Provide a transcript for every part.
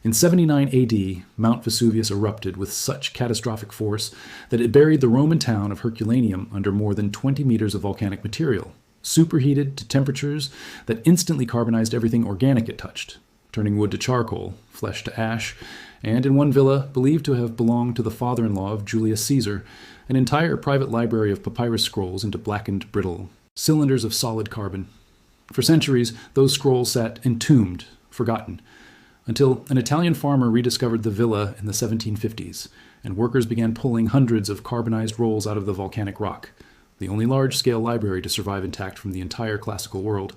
In 79 AD, Mount Vesuvius erupted with such catastrophic force that it buried the Roman town of Herculaneum under more than 20 meters of volcanic material, superheated to temperatures that instantly carbonized everything organic it touched, turning wood to charcoal, flesh to ash, and in one villa, believed to have belonged to the father-in-law of Julius Caesar, an entire private library of papyrus scrolls into blackened, brittle cylinders of solid carbon. For centuries, those scrolls sat entombed, forgotten, until an Italian farmer rediscovered the villa in the 1750s, and workers began pulling hundreds of carbonized rolls out of the volcanic rock, the only large-scale library to survive intact from the entire classical world.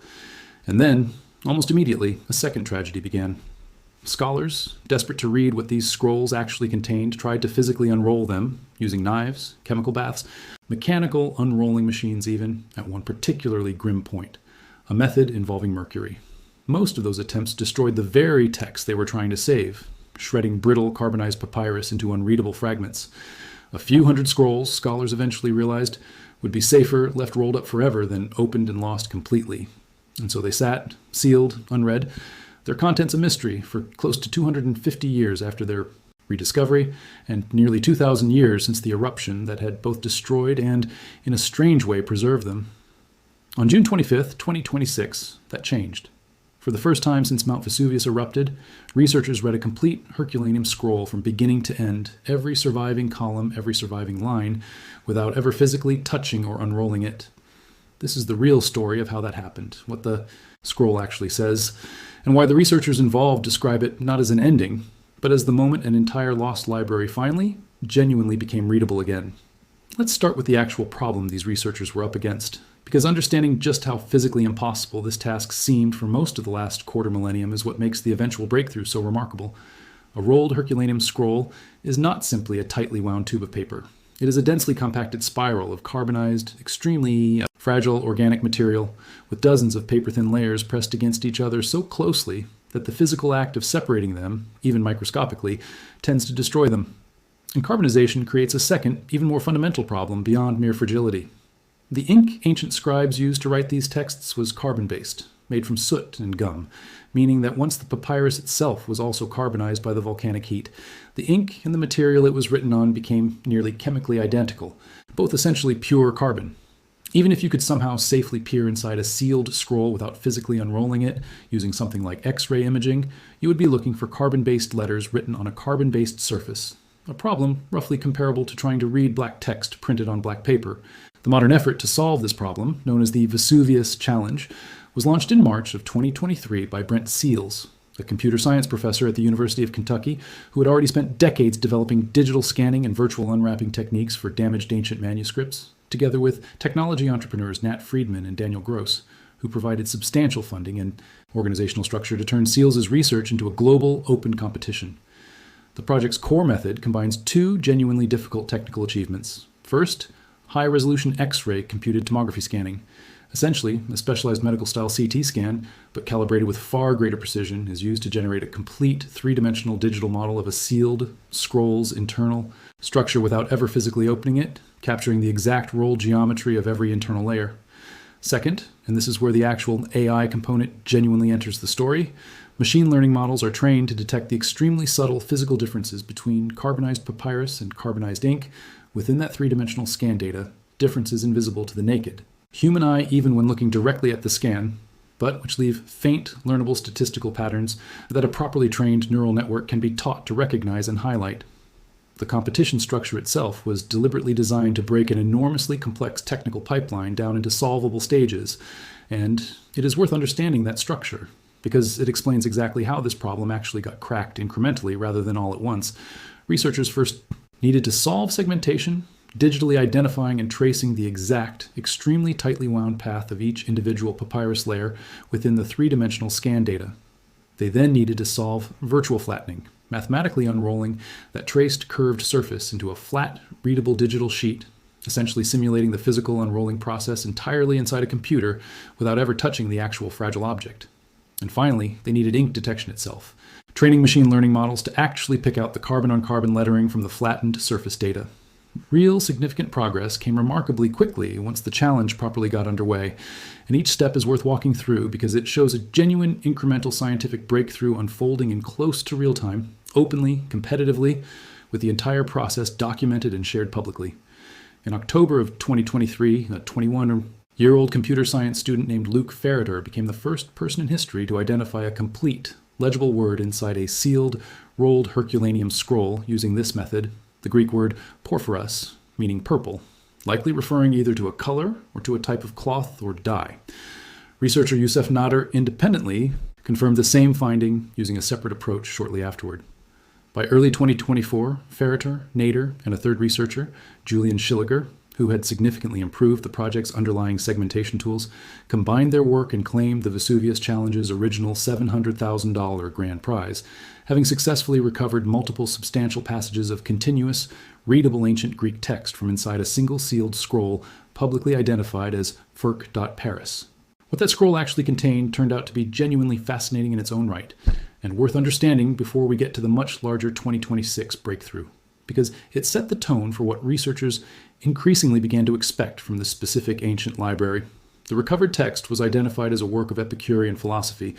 And then, almost immediately, a second tragedy began. Scholars, desperate to read what these scrolls actually contained, tried to physically unroll them, using knives, chemical baths, mechanical unrolling machines even, at one particularly grim point, a method involving mercury. Most of those attempts destroyed the very text they were trying to save, shredding brittle carbonized papyrus into unreadable fragments. A few hundred scrolls, scholars eventually realized, would be safer left rolled up forever than opened and lost completely. And so they sat, sealed, unread, their contents a mystery for close to 250 years after their rediscovery, and nearly 2,000 years since the eruption that had both destroyed and, in a strange way, preserved them. On June 25th, 2026, that changed. For the first time since Mount Vesuvius erupted, researchers read a complete Herculaneum scroll from beginning to end, every surviving column, every surviving line, without ever physically touching or unrolling it. This is the real story of how that happened, what the scroll actually says, and why the researchers involved describe it not as an ending, but as the moment an entire lost library finally, genuinely became readable again. Let's start with the actual problem these researchers were up against, because understanding just how physically impossible this task seemed for most of the last quarter millennium is what makes the eventual breakthrough so remarkable. A rolled Herculaneum scroll is not simply a tightly wound tube of paper. It is a densely compacted spiral of carbonized, extremely fragile organic material, with dozens of paper-thin layers pressed against each other so closely that the physical act of separating them, even microscopically, tends to destroy them. And carbonization creates a second, even more fundamental problem beyond mere fragility. The ink ancient scribes used to write these texts was carbon-based, made from soot and gum, meaning that once the papyrus itself was also carbonized by the volcanic heat, the ink and the material it was written on became nearly chemically identical, both essentially pure carbon. Even if you could somehow safely peer inside a sealed scroll without physically unrolling it, using something like X-ray imaging, you would be looking for carbon-based letters written on a carbon-based surface, a problem roughly comparable to trying to read black text printed on black paper. The modern effort to solve this problem, known as the Vesuvius Challenge, was launched in March of 2023 by Brent Seals, a computer science professor at the University of Kentucky who had already spent decades developing digital scanning and virtual unwrapping techniques for damaged ancient manuscripts, together with technology entrepreneurs Nat Friedman and Daniel Gross, who provided substantial funding and organizational structure to turn Seals' research into a global, open competition. The project's core method combines two genuinely difficult technical achievements. First, high-resolution X-ray computed tomography scanning. Essentially, a specialized medical-style CT scan, but calibrated with far greater precision, is used to generate a complete three-dimensional digital model of a sealed scroll's internal structure without ever physically opening it, capturing the exact roll geometry of every internal layer. Second, and this is where the actual AI component genuinely enters the story, machine learning models are trained to detect the extremely subtle physical differences between carbonized papyrus and carbonized ink within that three-dimensional scan data, differences invisible to the naked human eye even when looking directly at the scan, but which leave faint, learnable statistical patterns that a properly trained neural network can be taught to recognize and highlight. The competition structure itself was deliberately designed to break an enormously complex technical pipeline down into solvable stages, and it is worth understanding that structure, because it explains exactly how this problem actually got cracked incrementally rather than all at once. Researchers first needed to solve segmentation, digitally identifying and tracing the exact, extremely tightly wound path of each individual papyrus layer within the three-dimensional scan data. They then needed to solve virtual flattening, mathematically unrolling that traced curved surface into a flat, readable digital sheet, essentially simulating the physical unrolling process entirely inside a computer without ever touching the actual fragile object. And finally, they needed ink detection itself, training machine learning models to actually pick out the carbon-on-carbon lettering from the flattened surface data. Real significant progress came remarkably quickly once the challenge properly got underway, and each step is worth walking through because it shows a genuine incremental scientific breakthrough unfolding in close to real time, openly, competitively, with the entire process documented and shared publicly. In October of 2023, a 21-year-old computer science student named Luke Ferreter became the first person in history to identify a complete, legible word inside a sealed, rolled Herculaneum scroll using this method, the Greek word porphyros, meaning purple, likely referring either to a color or to a type of cloth or dye. Researcher Youssef Nader independently confirmed the same finding using a separate approach shortly afterward. By early 2024, Ferreter, Nader, and a third researcher, Julian Schilliger, who had significantly improved the project's underlying segmentation tools, combined their work and claimed the Vesuvius Challenge's original $700,000 grand prize, having successfully recovered multiple substantial passages of continuous, readable ancient Greek text from inside a single sealed scroll publicly identified as Ferc.Paris. What that scroll actually contained turned out to be genuinely fascinating in its own right, and worth understanding before we get to the much larger 2026 breakthrough, because it set the tone for what researchers increasingly began to expect from this specific ancient library. The recovered text was identified as a work of Epicurean philosophy,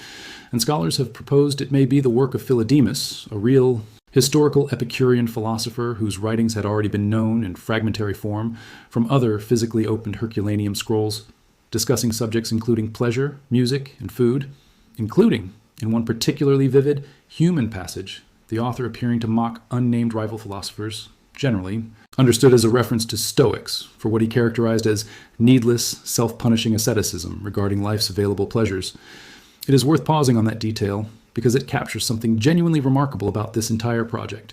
and scholars have proposed it may be the work of Philodemus, a real historical Epicurean philosopher whose writings had already been known in fragmentary form from other physically opened Herculaneum scrolls, discussing subjects including pleasure, music, and food, including, in one particularly vivid, human passage, the author appearing to mock unnamed rival philosophers, generally understood as a reference to Stoics, for what he characterized as needless, self-punishing asceticism regarding life's available pleasures. It is worth pausing on that detail because it captures something genuinely remarkable about this entire project.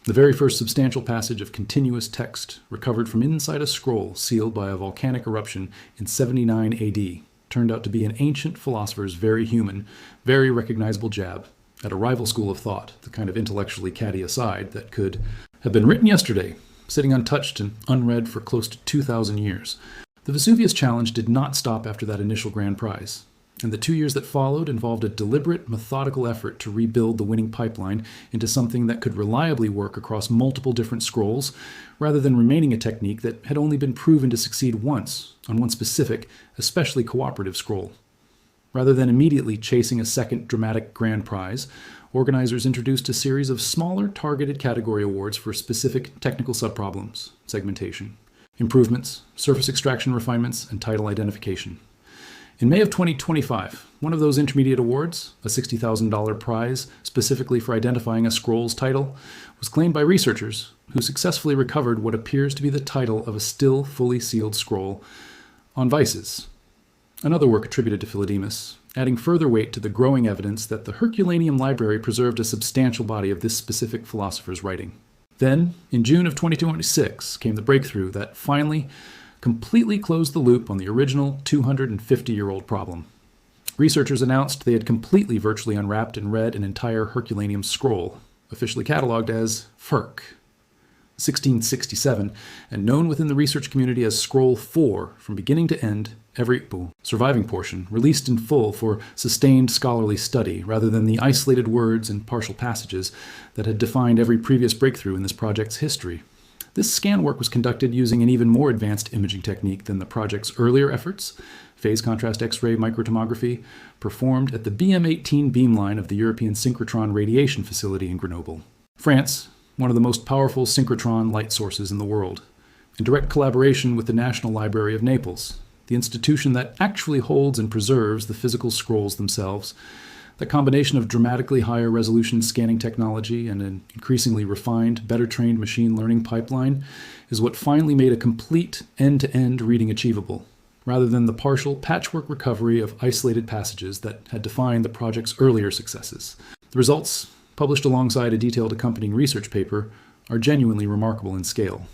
The very first substantial passage of continuous text recovered from inside a scroll sealed by a volcanic eruption in 79 AD turned out to be an ancient philosopher's very human, very recognizable jab at a rival school of thought, the kind of intellectually catty aside that could have been written yesterday, sitting untouched and unread for close to 2,000 years. The Vesuvius Challenge did not stop after that initial grand prize, and the 2 years that followed involved a deliberate, methodical effort to rebuild the winning pipeline into something that could reliably work across multiple different scrolls, rather than remaining a technique that had only been proven to succeed once on one specific, especially cooperative scroll. Rather than immediately chasing a second dramatic grand prize, organizers introduced a series of smaller targeted category awards for specific technical subproblems, segmentation, improvements, surface extraction refinements, and title identification. In May of 2025, one of those intermediate awards, a $60,000 prize specifically for identifying a scroll's title, was claimed by researchers who successfully recovered what appears to be the title of a still fully sealed scroll on vices, another work attributed to Philodemus, adding further weight to the growing evidence that the Herculaneum library preserved a substantial body of this specific philosopher's writing. Then, in June of 2026, came the breakthrough that finally completely closed the loop on the original 250-year-old problem. Researchers announced they had completely virtually unwrapped and read an entire Herculaneum scroll, officially cataloged as Ferc, 1667, and known within the research community as Scroll 4 from beginning to end, every surviving portion released in full for sustained scholarly study rather than the isolated words and partial passages that had defined every previous breakthrough in this project's history. This scan work was conducted using an even more advanced imaging technique than the project's earlier efforts, phase contrast X-ray microtomography, performed at the BM18 beamline of the European Synchrotron Radiation Facility in Grenoble, France, one of the most powerful synchrotron light sources in the world, in direct collaboration with the National Library of Naples, the institution that actually holds and preserves the physical scrolls themselves. The combination of dramatically higher resolution scanning technology and an increasingly refined, better trained machine learning pipeline is what finally made a complete end-to-end reading achievable, rather than the partial patchwork recovery of isolated passages that had defined the project's earlier successes. The results, published alongside a detailed accompanying research paper, are genuinely remarkable in scale.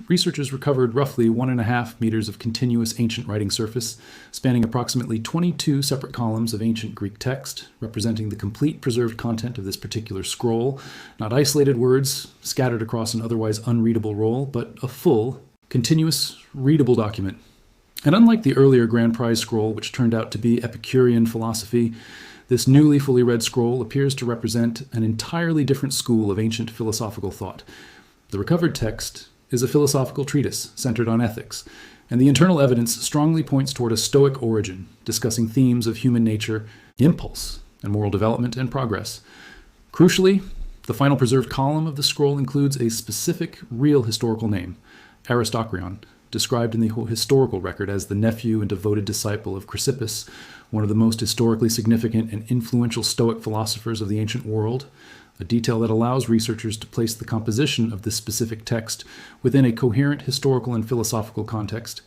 Researchers recovered roughly 1.5 meters of continuous ancient writing surface, spanning approximately 22 separate columns of ancient Greek text, representing the complete preserved content of this particular scroll, not isolated words scattered across an otherwise unreadable roll, but a full, continuous, readable document. And unlike the earlier Grand Prize scroll, which turned out to be Epicurean philosophy, this newly fully read scroll appears to represent an entirely different school of ancient philosophical thought. The recovered text is a philosophical treatise centered on ethics, and the internal evidence strongly points toward a Stoic origin, discussing themes of human nature, impulse, and moral development and progress. Crucially, the final preserved column of the scroll includes a specific, real historical name, Aristocreon, described in the historical record as the nephew and devoted disciple of Chrysippus, one of the most historically significant and influential Stoic philosophers of the ancient world, a detail that allows researchers to place the composition of this specific text within a coherent historical and philosophical context,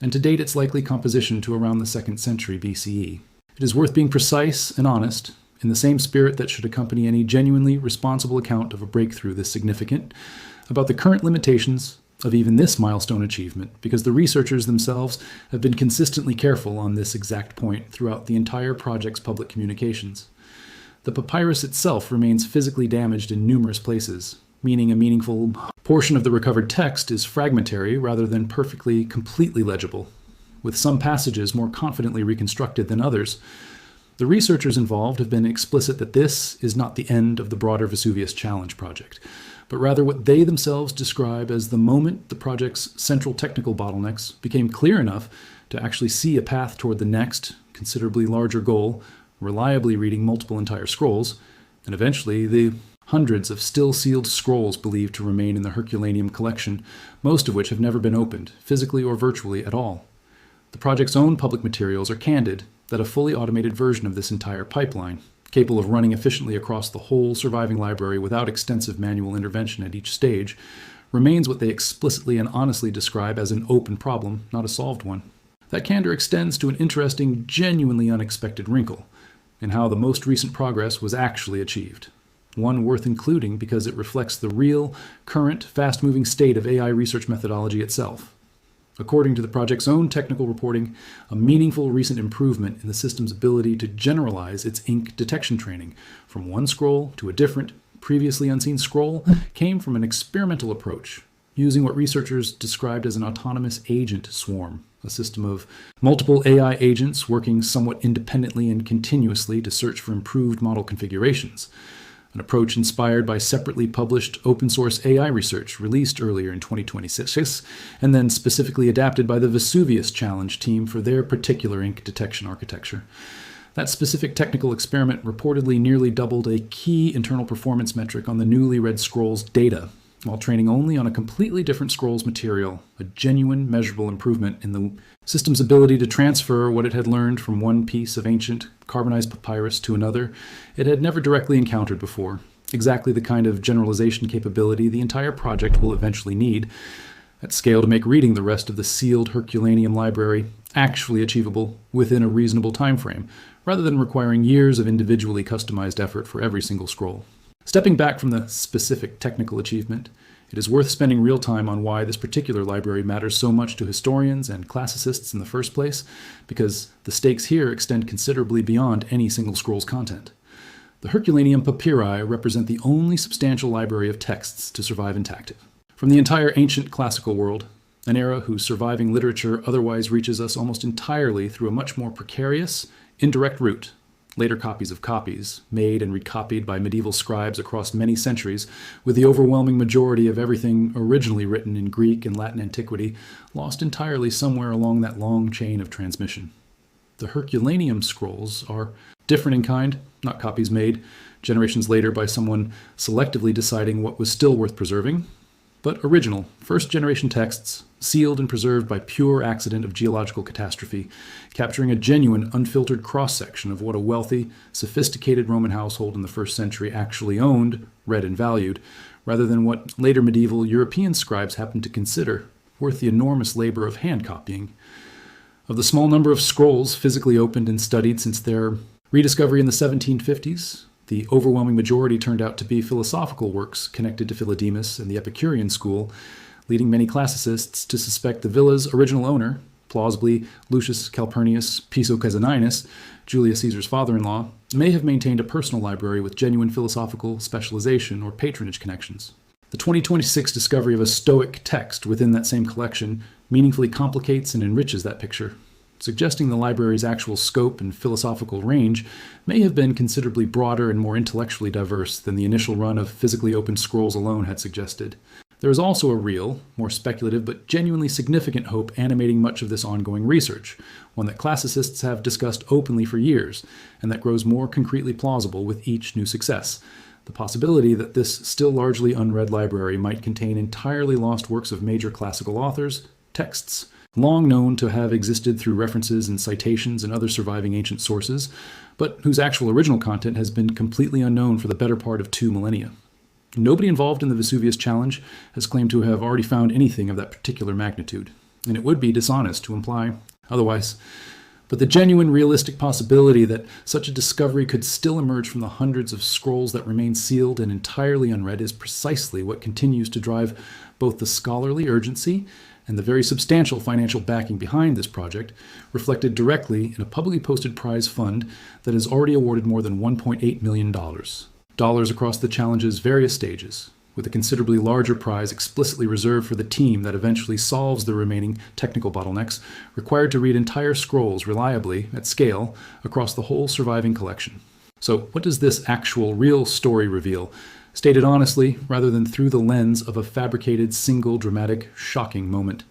and to date its likely composition to around the 2nd century BCE. It is worth being precise and honest, in the same spirit that should accompany any genuinely responsible account of a breakthrough this significant, about the current limitations of even this milestone achievement, because the researchers themselves have been consistently careful on this exact point throughout the entire project's public communications. The papyrus itself remains physically damaged in numerous places, meaning a meaningful portion of the recovered text is fragmentary rather than perfectly, completely legible, with some passages more confidently reconstructed than others. The researchers involved have been explicit that this is not the end of the broader Vesuvius Challenge project, but rather what they themselves describe as the moment the project's central technical bottlenecks became clear enough to actually see a path toward the next, considerably larger goal, reliably reading multiple entire scrolls, and eventually the hundreds of still sealed scrolls believed to remain in the Herculaneum collection, most of which have never been opened, physically or virtually at all. The project's own public materials are candid that a fully automated version of this entire pipeline, capable of running efficiently across the whole surviving library without extensive manual intervention at each stage, remains what they explicitly and honestly describe as an open problem, not a solved one. That candor extends to an interesting, genuinely unexpected wrinkle in how the most recent progress was actually achieved. One worth including because it reflects the real, current, fast-moving state of AI research methodology itself. According to the project's own technical reporting, a meaningful recent improvement in the system's ability to generalize its ink detection training from one scroll to a different, previously unseen scroll came from an experimental approach, using what researchers described as an autonomous agent swarm, a system of multiple AI agents working somewhat independently and continuously to search for improved model configurations, an approach inspired by separately published open-source AI research released earlier in 2026, and then specifically adapted by the Vesuvius Challenge team for their particular ink detection architecture. That specific technical experiment reportedly nearly doubled a key internal performance metric on the newly read scroll's data, while training only on a completely different scroll's material, a genuine measurable improvement in the system's ability to transfer what it had learned from one piece of ancient carbonized papyrus to another it had never directly encountered before, exactly the kind of generalization capability the entire project will eventually need, at scale to make reading the rest of the sealed Herculaneum library actually achievable within a reasonable time frame, rather than requiring years of individually customized effort for every single scroll. Stepping back from the specific technical achievement, it is worth spending real time on why this particular library matters so much to historians and classicists in the first place, because the stakes here extend considerably beyond any single scroll's content. The Herculaneum papyri represent the only substantial library of texts to survive intact from the entire ancient classical world, an era whose surviving literature otherwise reaches us almost entirely through a much more precarious, indirect route. Later copies of copies, made and recopied by medieval scribes across many centuries, with the overwhelming majority of everything originally written in Greek and Latin antiquity lost entirely somewhere along that long chain of transmission. The Herculaneum scrolls are different in kind, not copies made generations later by someone selectively deciding what was still worth preserving, but original, first-generation texts, sealed and preserved by pure accident of geological catastrophe, capturing a genuine, unfiltered cross-section of what a wealthy, sophisticated Roman household in the first century actually owned, read and valued, rather than what later medieval European scribes happened to consider worth the enormous labor of hand copying. Of the small number of scrolls physically opened and studied since their rediscovery in the 1750s, the overwhelming majority turned out to be philosophical works connected to Philodemus and the Epicurean school, leading many classicists to suspect the villa's original owner, plausibly Lucius Calpurnius Piso Caesoninus, Julius Caesar's father-in-law, may have maintained a personal library with genuine philosophical specialization or patronage connections. The 2026 discovery of a Stoic text within that same collection meaningfully complicates and enriches that picture, suggesting the library's actual scope and philosophical range may have been considerably broader and more intellectually diverse than the initial run of physically open scrolls alone had suggested. There is also a real, more speculative, but genuinely significant hope animating much of this ongoing research, one that classicists have discussed openly for years, and that grows more concretely plausible with each new success. The possibility that this still largely unread library might contain entirely lost works of major classical authors, texts, long known to have existed through references and citations and other surviving ancient sources, but whose actual original content has been completely unknown for the better part of 2 millennia. Nobody involved in the Vesuvius challenge has claimed to have already found anything of that particular magnitude, and it would be dishonest to imply otherwise. But the genuine, realistic possibility that such a discovery could still emerge from the hundreds of scrolls that remain sealed and entirely unread is precisely what continues to drive both the scholarly urgency and the very substantial financial backing behind this project, reflected directly in a publicly posted prize fund that has already awarded more than $1.8 million. Dollars across the challenge's various stages, with a considerably larger prize explicitly reserved for the team that eventually solves the remaining technical bottlenecks required to read entire scrolls reliably, at scale, across the whole surviving collection. So what does this actual, real story reveal, stated honestly rather than through the lens of a fabricated, single, dramatic, shocking moment?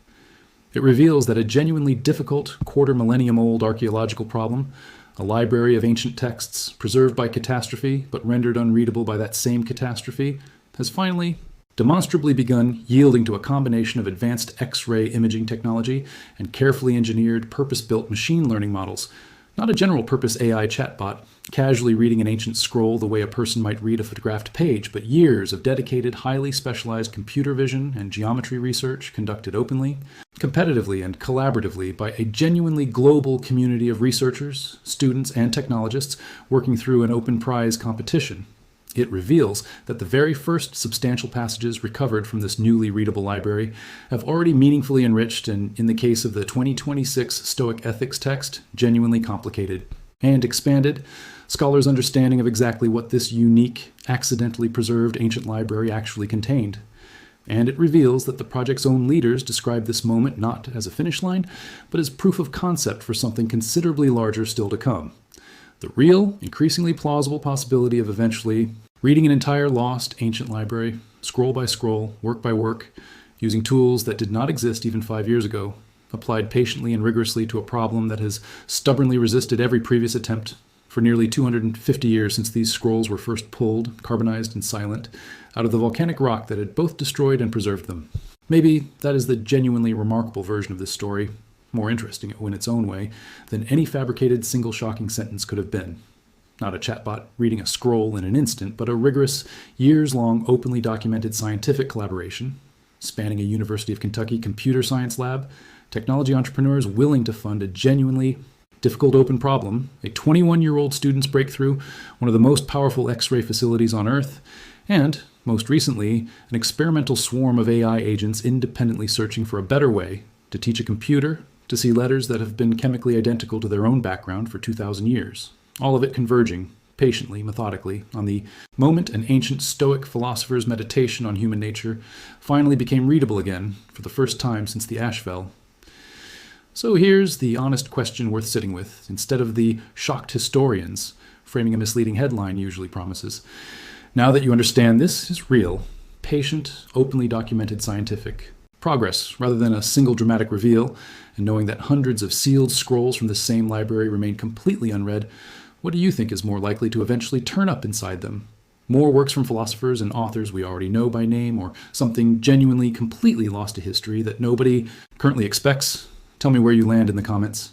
It reveals that a genuinely difficult, quarter-millennium-old archaeological problem, a library of ancient texts, preserved by catastrophe, but rendered unreadable by that same catastrophe, has finally, demonstrably begun yielding to a combination of advanced X-ray imaging technology and carefully engineered, purpose-built machine learning models. Not a general-purpose AI chatbot, casually reading an ancient scroll the way a person might read a photographed page, but years of dedicated, highly specialized computer vision and geometry research conducted openly, competitively and collaboratively by a genuinely global community of researchers, students, and technologists working through an open prize competition. It reveals that the very first substantial passages recovered from this newly readable library have already meaningfully enriched and, in the case of the 2026 Stoic Ethics text, genuinely complicated and expanded scholars' understanding of exactly what this unique, accidentally preserved ancient library actually contained. And it reveals that the project's own leaders describe this moment not as a finish line, but as proof of concept for something considerably larger still to come. The real, increasingly plausible possibility of eventually reading an entire lost ancient library, scroll by scroll, work by work, using tools that did not exist even 5 years ago, applied patiently and rigorously to a problem that has stubbornly resisted every previous attempt for nearly 250 years since these scrolls were first pulled, carbonized and silent, out of the volcanic rock that had both destroyed and preserved them. Maybe that is the genuinely remarkable version of this story, more interesting in its own way than any fabricated single shocking sentence could have been. Not a chatbot reading a scroll in an instant, but a rigorous, years-long, openly documented scientific collaboration, spanning a University of Kentucky computer science lab, technology entrepreneurs willing to fund a genuinely difficult open problem, a 21-year-old student's breakthrough, one of the most powerful X-ray facilities on Earth, and, most recently, an experimental swarm of AI agents independently searching for a better way to teach a computer to see letters that have been chemically identical to their own background for 2,000 years. All of it converging, patiently, methodically, on the moment an ancient Stoic philosopher's meditation on human nature finally became readable again for the first time since the ash fell. So here's the honest question worth sitting with, instead of the shocked historians framing a misleading headline usually promises. Now that you understand this is real, patient, openly documented scientific progress rather than a single dramatic reveal, and knowing that hundreds of sealed scrolls from the same library remain completely unread, what do you think is more likely to eventually turn up inside them? More works from philosophers and authors we already know by name, or something genuinely completely lost to history that nobody currently expects? Tell me where you land in the comments.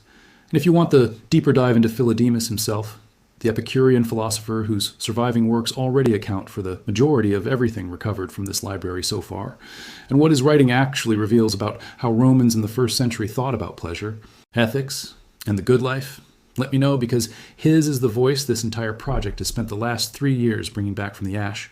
And if you want the deeper dive into Philodemus himself, the Epicurean philosopher whose surviving works already account for the majority of everything recovered from this library so far, and what his writing actually reveals about how Romans in the first century thought about pleasure, ethics, and the good life, let me know, because his is the voice this entire project has spent the last 3 years bringing back from the ash,